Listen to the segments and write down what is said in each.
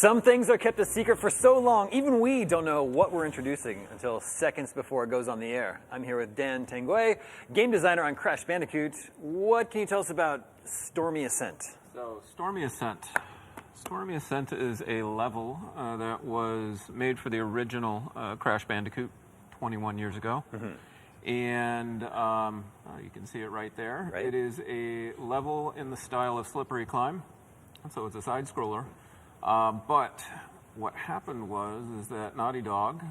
Some things are kept a secret for so long, even we don't know what we're introducing until seconds before it goes on the air. I'm here with Dan Tanguay, game designer on Crash Bandicoot. What can you tell us about Stormy Ascent? So, Stormy Ascent. Stormy Ascent is a level that was made for the original Crash Bandicoot 21 years ago. Mm-hmm. And you can see it right there. Right. It is a level in the style of Slippery Climb. So it's a side-scroller. But what happened is that Naughty Dog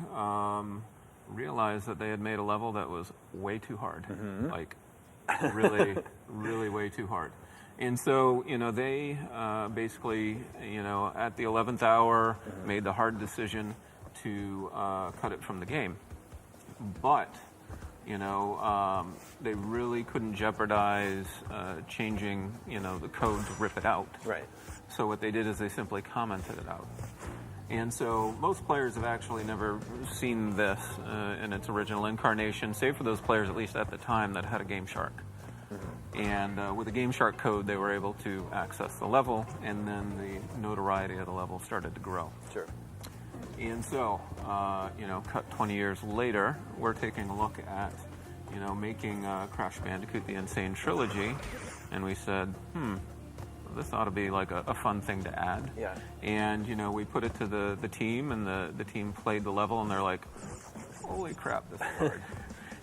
realized that they had made a level that was way too hard. Mm-hmm. Like, really, really way too hard. And so, they basically, at the 11th hour, mm-hmm. made the hard decision to cut it from the game. But, they really couldn't jeopardize changing, the code to rip it out. Right. So what they did is they simply commented it out. And so most players have actually never seen this in its original incarnation, save for those players, at least at the time, that had a Game Shark. Mm-hmm. And with the Game Shark code, they were able to access the level, and then the notoriety of the level started to grow. Sure. And so, cut 20 years later, we're taking a look at, making Crash Bandicoot the Insane Trilogy, and we said, this ought to be like a fun thing to add. Yeah. And, we put it to the team, and the team played the level, and they're like, holy crap, this is hard.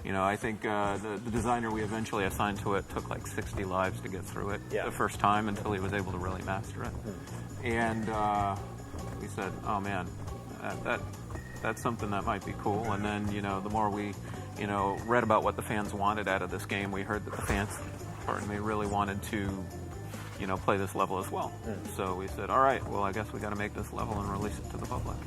I think the designer we eventually assigned to it took like 60 lives to get through it the first time until he was able to really master it. Mm-hmm. And we said, oh man, that's something that might be cool. And then, the more we, read about what the fans wanted out of this game, we heard that the fans, really wanted to play this level as well. Mm. So we said, all right, well, I guess we got to make this level and release it to the public.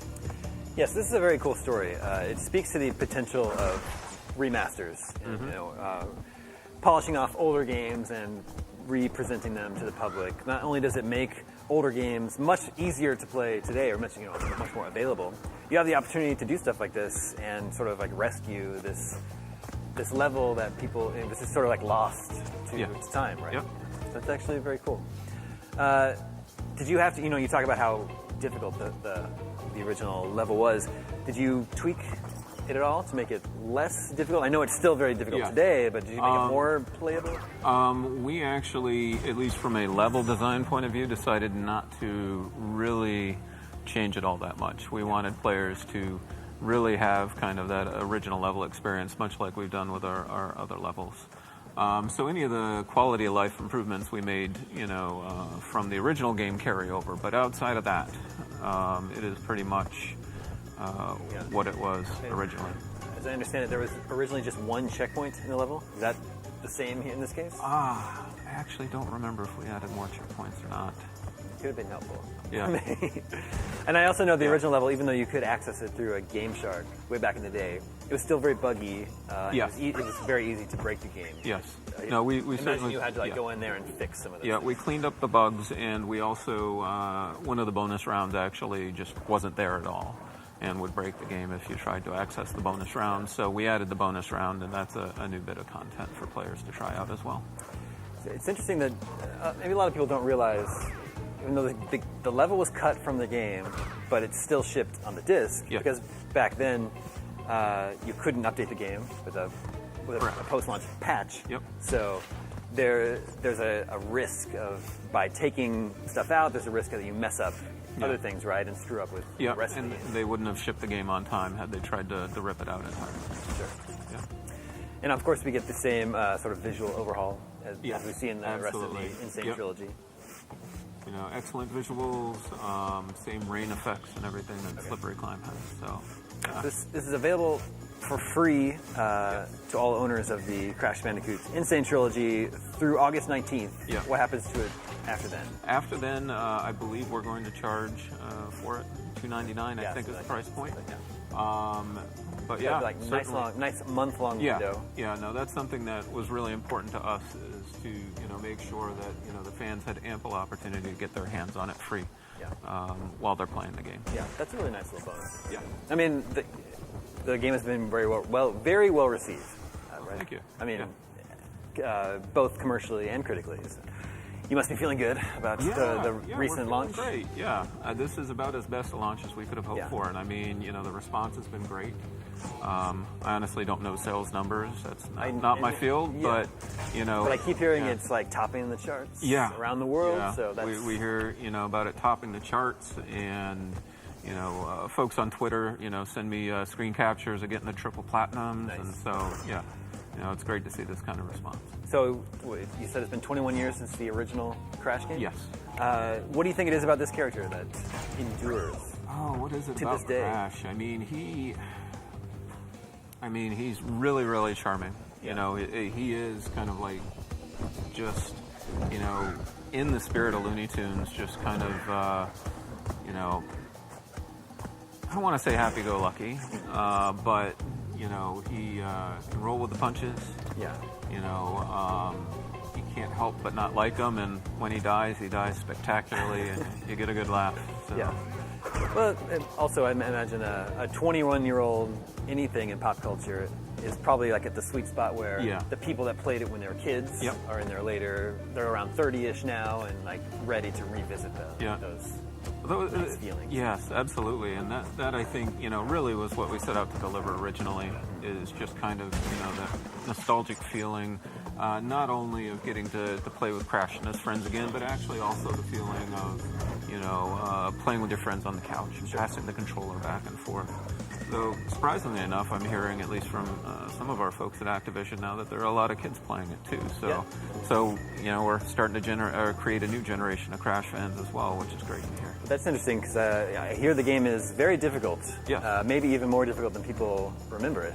Yes, this is a very cool story. It speaks to the potential of remasters, mm-hmm. Polishing off older games and re-presenting them to the public. Not only does it make older games much easier to play today, or much more available, you have the opportunity to do stuff like this and sort of like rescue this level that people, this is sort of like lost to its time, right? Yep. That's actually very cool. Did you have to, you talk about how difficult the original level was. Did you tweak it at all to make it less difficult? I know it's still very difficult today, but did you make it more playable? We actually, at least from a level design point of view, decided not to really change it all that much. We wanted players to really have kind of that original level experience, much like we've done with our other levels. So any of the quality of life improvements we made, from the original game carry over. But outside of that, it is pretty much what it was originally. As I understand it, there was originally just one checkpoint in the level. Is that the same in this case? I actually don't remember if we added more checkpoints or not. Could have been helpful. Yeah. And I also know the original level, even though you could access it through a Game Shark way back in the day, it was still very buggy. Yes. It was very easy to break the game. Yes. No, we certainly... you had to go in there and fix some of those things. We cleaned up the bugs, and we also, one of the bonus rounds actually just wasn't there at all and would break the game if you tried to access the bonus round. So we added the bonus round, and that's a new bit of content for players to try out as well. It's interesting that maybe a lot of people don't realize, even though the level was cut from the game, but it's still shipped on the disc, because back then you couldn't update the game with a post-launch patch. Yep. So there's a risk of, by taking stuff out, there's a risk that you mess up other things, right, and screw up with the rest of the game. They wouldn't have shipped the game on time had they tried to rip it out entirely. Sure. Yeah. And of course we get the same sort of visual overhaul as we see in the rest of the Insane Trilogy. Excellent visuals, same rain effects and everything that Slippery Climb has. So this is available for free to all owners of the Crash Bandicoot Insane Trilogy through August 19th. Yeah. What happens to it after then? After then, I believe we're going to charge for it $2.99. I think is the price point. But nice month-long window. Yeah, no, that's something that was really important to us, is to make sure that the fans had ample opportunity to get their hands on it free while they're playing the game. Yeah, that's a really nice little bonus. Yeah, I mean the game has been very well received. Right? Thank you. I mean, both commercially and critically. So. You must be feeling good about the recent launch. Great, yeah. This is about as best a launch as we could have hoped Yeah. for, and I mean, the response has been great. I honestly don't know sales numbers. That's not my field, yeah. but But I keep hearing it's like topping the charts around the world. Yeah. So that's we hear about it topping the charts, and folks on Twitter send me screen captures of getting the triple platinums, Nice. and so it's great to see this kind of response. So you said it's been 21 years since the original Crash game? Yes. What do you think it is about this character that endures? Oh, what is it to about this day? Crash? He's really, really charming. He is kind of like just, in the spirit of Looney Tunes, just kind of, I don't want to say happy-go-lucky, but, he can roll with the punches. Yeah. You can't help but not like him, and when he dies spectacularly, and you get a good laugh. So. Yeah. Well, and also I imagine a 21-year-old anything in pop culture is probably like at the sweet spot where the people that played it when they were kids are in their they're around 30-ish now and like ready to revisit those feelings. Yes, absolutely, and that I think really was what we set out to deliver originally, is just kind of that nostalgic feeling, not only of getting to play with Crash and his friends again, but actually also the feeling of playing with your friends on the couch and passing the controller back and forth. So surprisingly enough, I'm hearing, at least from some of our folks at Activision now, that there are a lot of kids playing it too. So we're starting to create a new generation of Crash fans as well, which is great to hear. That's interesting because I hear the game is very difficult. Yes. Maybe even more difficult than people remember it.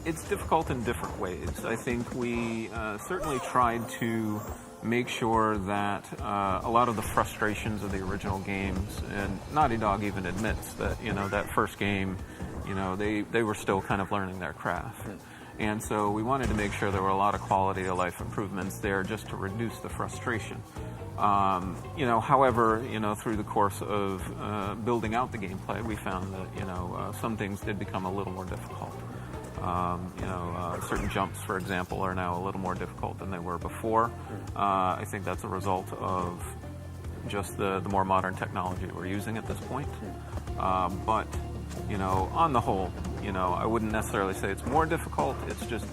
It's difficult in different ways. I think we certainly tried to make sure that a lot of the frustrations of the original games, and Naughty Dog even admits that that first game, they were still kind of learning their craft. And so we wanted to make sure there were a lot of quality of life improvements there just to reduce the frustration. However, through the course of building out the gameplay, we found that some things did become a little more difficult. Certain jumps, for example, are now a little more difficult than they were before. I think that's a result of just the more modern technology we're using at this point. But on the whole, I wouldn't necessarily say it's more difficult. It's just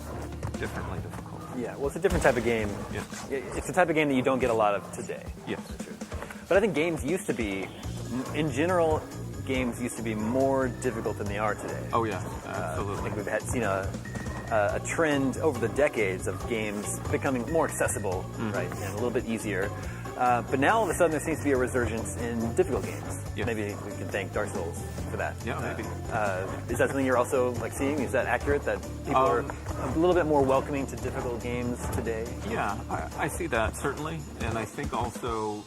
differently difficult. Yeah, well, it's a different type of game. Yeah. It's a type of game that you don't get a lot of today. Yes. That's true. But I think games used to be, in general, games used to be more difficult than they are today. Oh, yeah, absolutely. I think we've seen a trend over the decades of games becoming more accessible, right, and a little bit easier. But now all of a sudden there seems to be a resurgence in difficult games. Yes. Maybe we can thank Dark Souls for that. Yeah, maybe. Is that something you're also seeing? Is that accurate, that people are a little bit more welcoming to difficult games today? Yeah, I see that, certainly. And I think also,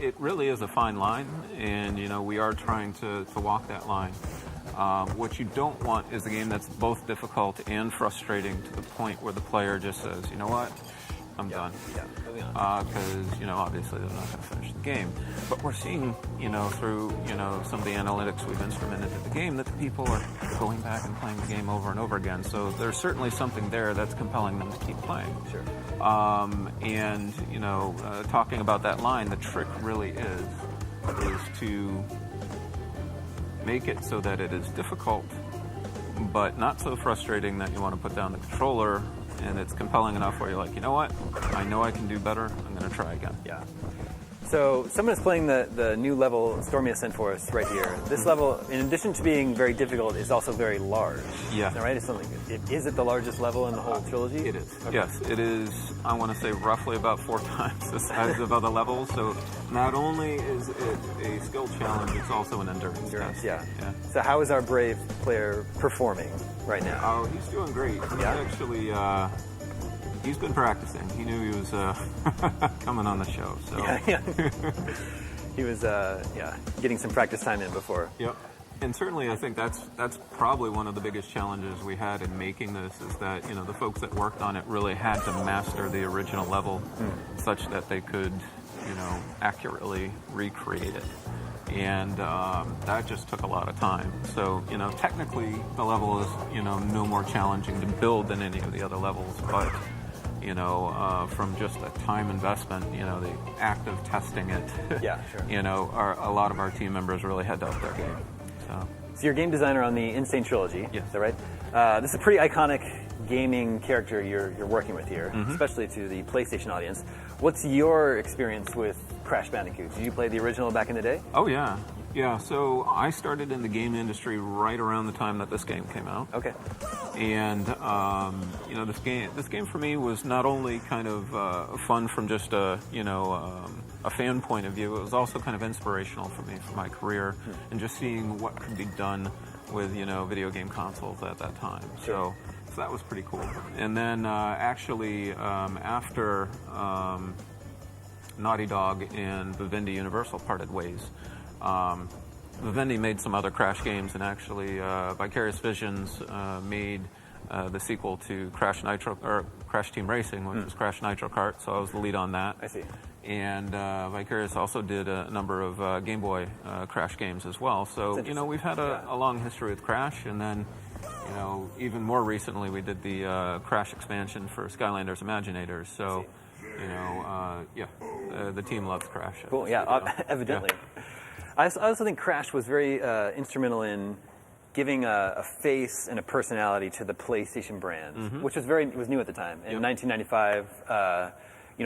it really is a fine line, and, we are trying to walk that line. What you don't want is a game that's both difficult and frustrating to the point where the player just says, you know what, I'm done. Yeah, moving on. Because, obviously they're not going to finish the game. But we're seeing, through, some of the analytics we've instrumented in the game, that the people are going back and playing the game over and over again. So there's certainly something there that's compelling them to keep playing. Sure. And, talking about that line, the trick really is to make it so that it is difficult, but not so frustrating that you want to put down the controller, and it's compelling enough where you're like, you know what, I know I can do better, I'm going to try again. Yeah. So someone is playing the new level Stormy Ascent for us right here. This level, in addition to being very difficult, is also very large. Yeah. Is that right? Is it the largest level in the whole trilogy? It is. Okay. Yes, it is, I want to say, roughly about 4 times the size of other levels. So not only is it a skill challenge, it's also an endurance test. Yeah. Yeah. So how is our brave player performing right now? Oh, he's doing great. He's actually, he's been practicing. He knew he was coming on the show. So. Yeah. He was, getting some practice time in before. Yep. And certainly I think that's probably one of the biggest challenges we had in making this, is that, the folks that worked on it really had to master the original level such that they could, accurately recreate it. And that just took a lot of time. So, technically the level is, no more challenging to build than any of the other levels, but from just a time investment, the act of testing it. Yeah, sure. A lot of our team members really had to up their game. So you're a game designer on the Insane Trilogy. Yes. Is that right? This is a pretty iconic gaming character you're working with here, especially to the PlayStation audience. What's your experience with Crash Bandicoot? Did you play the original back in the day? Oh, yeah. Yeah, so I started in the game industry right around the time that this game came out. Okay. And, this game for me was not only kind of fun from just a fan point of view, it was also kind of inspirational for me for my career and just seeing what could be done with, video game consoles at that time. Sure. So that was pretty cool. And then after Naughty Dog and Vivendi Universal parted ways, Vivendi made some other Crash games, and actually Vicarious Visions made the sequel to Crash Team Racing, which was Crash Nitro Kart, so I was the lead on that. I see. And Vicarious also did a number of Game Boy Crash games as well. So, we've had a long history with Crash, and then, even more recently we did the Crash expansion for Skylanders Imaginators. So, the team loves Crash. Cool, yeah, evidently. Yeah. I also think Crash was very instrumental in giving a face and a personality to the PlayStation brand, which was new at the time. In 1995,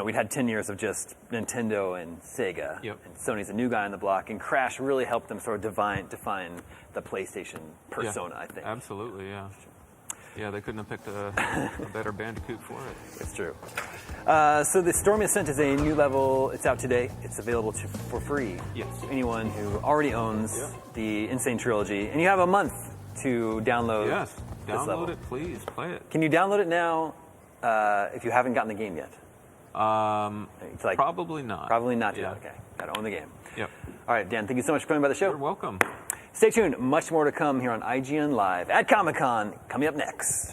we'd had 10 years of just Nintendo and Sega, and Sony's a new guy on the block, and Crash really helped them sort of define the PlayStation persona, I think. Absolutely, yeah. Yeah, they couldn't have picked a better Bandicoot for it. It's true. So the Stormy Ascent is a new level. It's out today. It's available for free to anyone who already owns the Insane Trilogy. And you have a month to download this level. Download it, please. Play it. Can you download it now if you haven't gotten the game yet? Probably not. Probably not yet. Okay. Got to own the game. Yep. All right, Dan, thank you so much for coming by the show. You're welcome. Stay tuned. Much more to come here on IGN Live at Comic-Con, coming up next.